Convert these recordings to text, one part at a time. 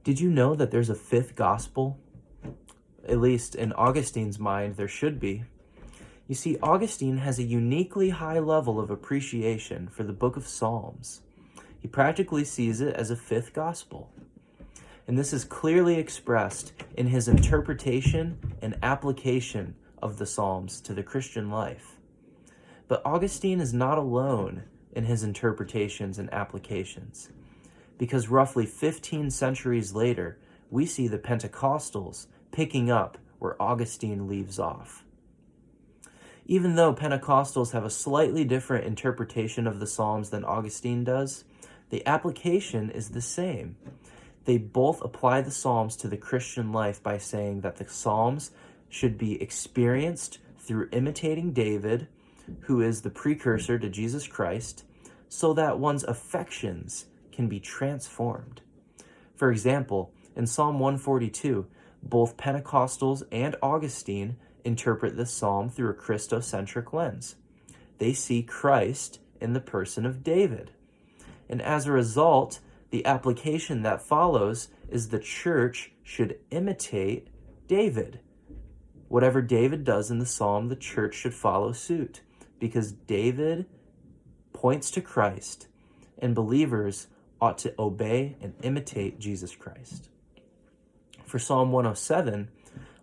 Did you know that there's a fifth gospel? At least in Augustine's mind, there should be. You see, Augustine has a uniquely high level of appreciation for the book of Psalms. He practically sees it as a fifth gospel. And this is clearly expressed in his interpretation and application of the Psalms to the Christian life. But Augustine is not alone in his interpretations and applications, because roughly 15 centuries later, we see the Pentecostals picking up where Augustine leaves off. Even though Pentecostals have a slightly different interpretation of the Psalms than Augustine does, the application is the same. They both apply the Psalms to the Christian life by saying that the Psalms should be experienced through imitating David, who is the precursor to Jesus Christ, so that one's affections can be transformed. For example, in Psalm 142, both Pentecostals and Augustine interpret this psalm through a Christocentric lens. They see Christ in the person of David. And as a result, the application that follows is the church should imitate David. Whatever David does in the psalm, the church should follow suit, because David points to Christ, and believers ought to obey and imitate Jesus Christ. For Psalm 107,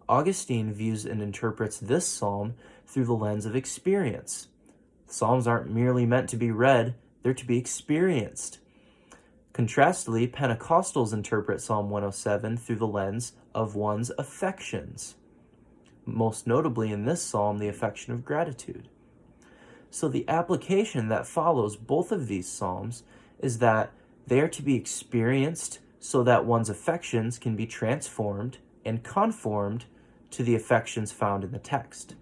Augustine views and interprets this psalm through the lens of experience. The Psalms aren't merely meant to be read, they're to be experienced. Contrastly, Pentecostals interpret Psalm 107 through the lens of one's affections, most notably in this psalm, the affection of gratitude. So the application that follows both of these psalms is that they are to be experienced so that one's affections can be transformed and conformed to the affections found in the text.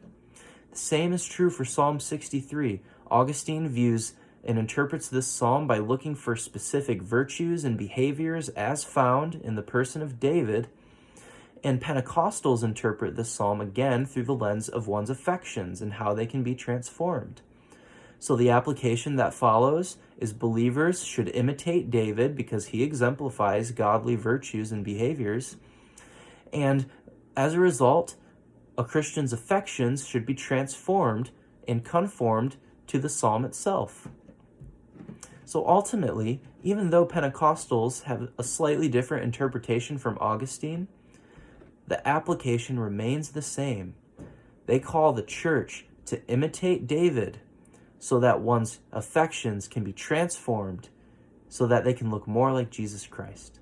The same is true for Psalm 63. Augustine views and interprets this psalm by looking for specific virtues and behaviors as found in the person of David, and Pentecostals interpret this psalm again through the lens of one's affections and how they can be transformed. So the application that follows is believers should imitate David because he exemplifies godly virtues and behaviors. And as a result, a Christian's affections should be transformed and conformed to the psalm itself. So ultimately, even though Pentecostals have a slightly different interpretation from Augustine, the application remains the same. They call the church to imitate David so that one's affections can be transformed so that they can look more like Jesus Christ.